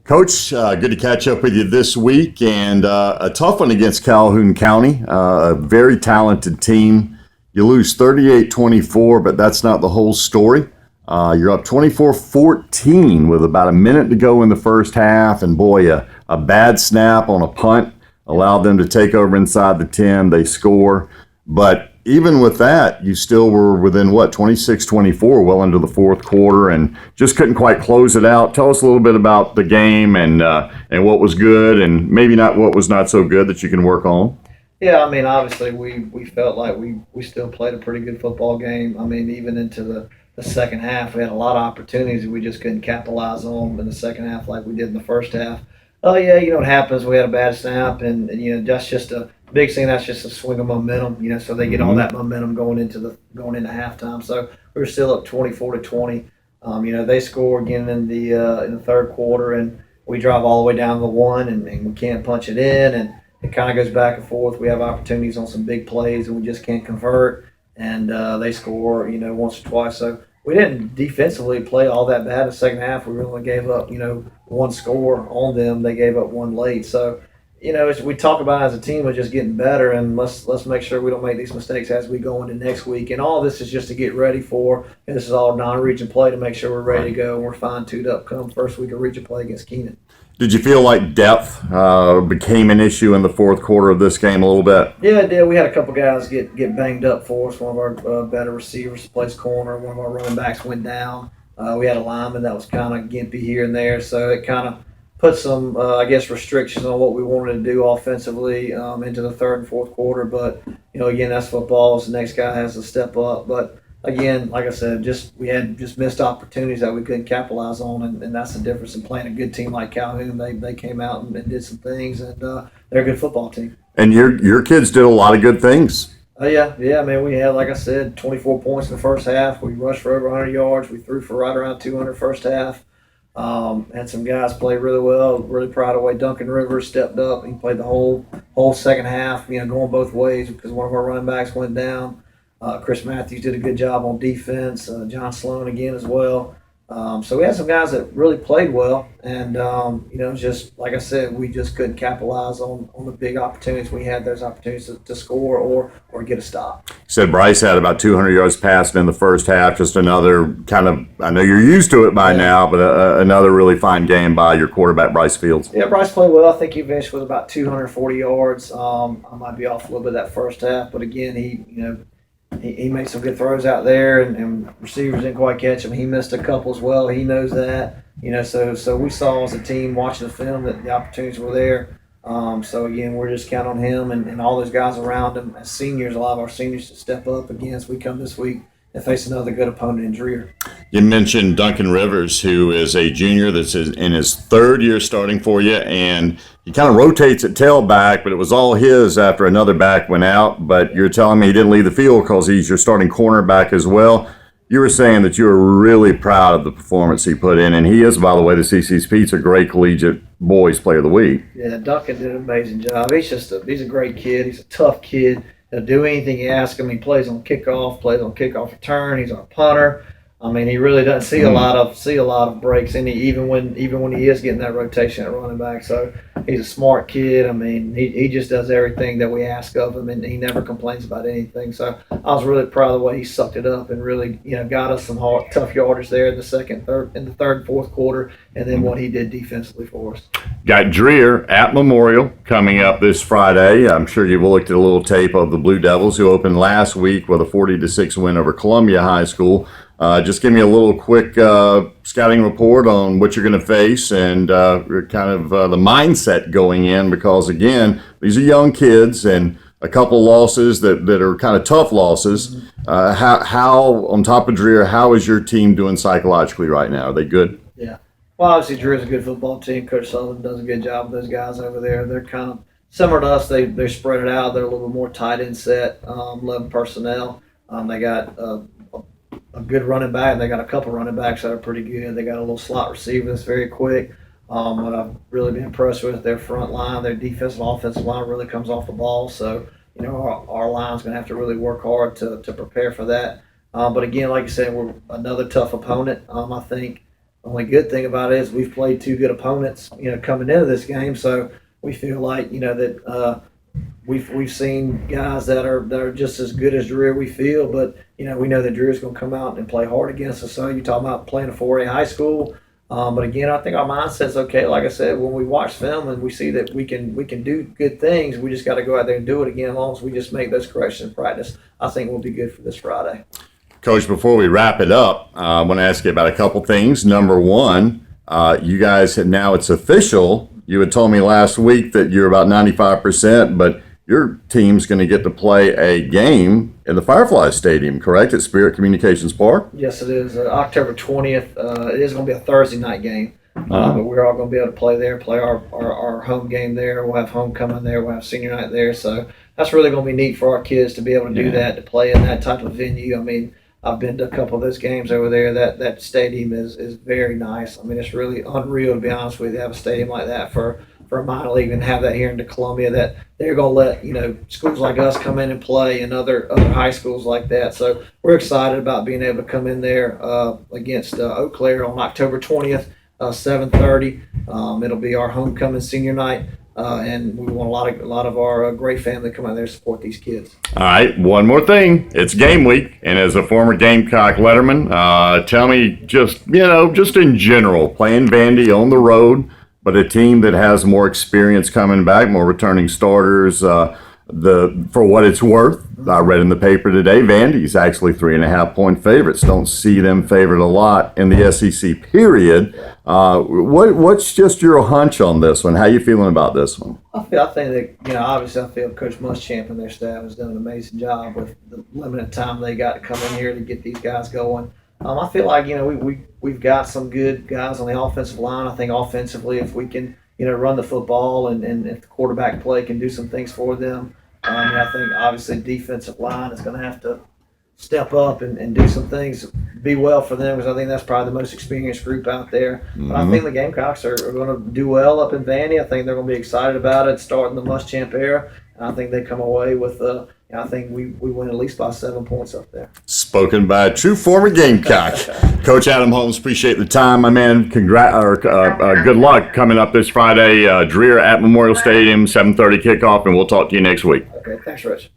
Coach, good to catch up with you this week, and a tough one against Calhoun County, a very talented team. You lose 38-24, but that's not the whole story. You're up 24-14 with about a minute to go in the first half, and boy, a bad snap on a punt allowed them to take over inside the 10. They score, but even with that, you still were within, 26-24, well into the fourth quarter, and just couldn't quite close it out. Tell us a little bit about the game and what was good and maybe not what was not so good that you can work on. Yeah, I mean, obviously we felt like we still played a pretty good football game. I mean, even into the second half, we had a lot of opportunities that we just couldn't capitalize on in the second half like we did in the first half. Oh yeah, what happens? We had a bad snap, and that's just a big thing. That's just a swing of momentum, so they get all that momentum going into halftime. So we were still up 24-20. They score again in the third quarter, and we drive all the way down to the one, and we can't punch it in, and it kind of goes back and forth. We have opportunities on some big plays, and we just can't convert. And they score, once or twice. So we didn't defensively play all that bad in the second half. We only gave up, one score on them. They gave up one late. So, as we talk about as a team, we're just getting better, and let's make sure we don't make these mistakes as we go into next week. And all this is just to get ready for. And this is all non-region play to make sure we're ready to go and we're fine-tuned up come first week of region play against Keenan. Did you feel like depth became an issue in the fourth quarter of this game a little bit? Yeah, it did. We had a couple guys get banged up for us. One of our better receivers plays corner. One of our running backs went down. We had a lineman that was kind of gimpy here and there. So it kind of put some, restrictions on what we wanted to do offensively into the third and fourth quarter. But, again, that's football. So the next guy has to step up. But again, like I said, we had missed opportunities that we couldn't capitalize on, and that's the difference in playing a good team like Calhoun. They came out and did some things, and they're a good football team. And your kids did a lot of good things. Yeah, man, we had, like I said, 24 points in the first half. We rushed for over 100 yards. We threw for right around 200 first half. Had some guys play really well. Really proud of the way Duncan Rivers stepped up. He played the whole second half, going both ways because one of our running backs went down. Chris Matthews did a good job on defense. John Sloan again as well. So we had some guys that really played well, and just like I said, we just couldn't capitalize on the big opportunities. We had those opportunities to score or get a stop. You said Bryce had about 200 yards passing in the first half. Just another kind of, I know you're used to it by now, but another really fine game by your quarterback, Bryce Fields. Yeah, Bryce played well. I think he finished with about 240 yards. I might be off a little bit that first half, but again, he made some good throws out there, and receivers didn't quite catch him. He missed a couple as well. He knows that. So we saw as a team watching the film that the opportunities were there. So, again, we're just counting on him and all those guys around him. As seniors, a lot of our seniors to step up again as we come this week and face another good opponent in Dreer. You mentioned Duncan Rivers, who is a junior that's in his third year starting for you, and he kind of rotates at tailback, but it was all his after another back went out. But you're telling me he didn't leave the field because he's your starting cornerback as well. You were saying that you were really proud of the performance he put in, and he is, by the way, the CC's Pizza Great Collegiate Boys Player of the Week. Yeah, Duncan did an amazing job. He's a great kid. He's a tough kid. He'll do anything you ask him. He plays on kickoff return. He's our punter. I mean, he really doesn't see a lot of breaks in even when he is getting that rotation at running back. So he's a smart kid. I mean, he just does everything that we ask of him, and he never complains about anything. So I was really proud of the way he sucked it up and really got us some tough yardage there in the third and fourth quarter, and then what he did defensively for us. Got Dreer at Memorial coming up this Friday. I'm sure you've looked at a little tape of the Blue Devils, who opened last week with a 40-6 win over Columbia High School. Just give me a little quick scouting report on what you're going to face and kind of the mindset going in, because, again, these are young kids and a couple losses that are kind of tough losses. How on top of Dreer, how is your team doing psychologically right now? Are they good? Yeah. Well, obviously, Drew is a good football team. Coach Sullivan does a good job with those guys over there. They're kind of similar to us. They spread it out. They're a little bit more tight end set, 11 personnel. They got a good running back. They got a couple running backs that are pretty good. They got a little slot receiver that's very quick. What I've really been impressed with, their front line, their defensive and offensive line really comes off the ball. So, our line's going to have to really work hard to prepare for that. But again, like you said, we're another tough opponent. I think The only good thing about it is we've played two good opponents, coming into this game. So we feel like, that we've seen guys that are just as good as Drew. We feel, but we know that Drew is going to come out and play hard against us. So you're talking about playing a 4A high school. But again, I think our mindset's okay. Like I said, when we watch film and we see that we can do good things, we just got to go out there and do it again. As long as we just make those corrections in practice, I think we'll be good for this Friday. Coach, before we wrap it up, I want to ask you about a couple things. Number one, you guys now it's official. You had told me last week that you're about 95%, but your team's going to get to play a game in the Firefly Stadium, correct, at Spirit Communications Park? Yes, it is. October 20th. It is going to be a Thursday night game, but we're all going to be able to play there, play our home game there. We'll have homecoming there. We'll have senior night there. So that's really going to be neat for our kids to be able to do that, to play in that type of venue. I mean, I've been to a couple of those games over there. That stadium is very nice. I mean, it's really unreal, to be honest with you, to have a stadium like that for a minor league and have that here in Columbia, that they're going to let schools like us come in and play and other high schools like that. So we're excited about being able to come in there against Eau Claire on October 20th, 7:30. It'll be our homecoming senior night. And we want a lot of our great family to come out there and support these kids. All right, one more thing. It's game week, and as a former Gamecock letterman, tell me just in general, playing Vandy on the road, but a team that has more experience coming back, more returning starters. For what it's worth, I read in the paper today, Vandy's actually 3.5-point favorites. Don't see them favored a lot in the SEC period. What's just your hunch on this one? How you feeling about this one? I think that, obviously I feel Coach Muschamp and their staff has done an amazing job with the limited time they got to come in here to get these guys going. I feel like, we've got some good guys on the offensive line. I think offensively, if we can, run the football and if the quarterback play can do some things for them, I think obviously defensive line is going to have to step up and do some things, be well for them, because I think that's probably the most experienced group out there. But I think the Gamecocks are going to do well up in Vandy. I think they're going to be excited about it, starting the Muschamp era. And I think they come away with I think we win at least by 7 points up there. Spoken by a true former Gamecock. Coach Adam Holmes, appreciate the time, my man. Good luck coming up this Friday. Dreer at Memorial Stadium, 7:30 kickoff, and we'll talk to you next week. Okay, thanks, Rich.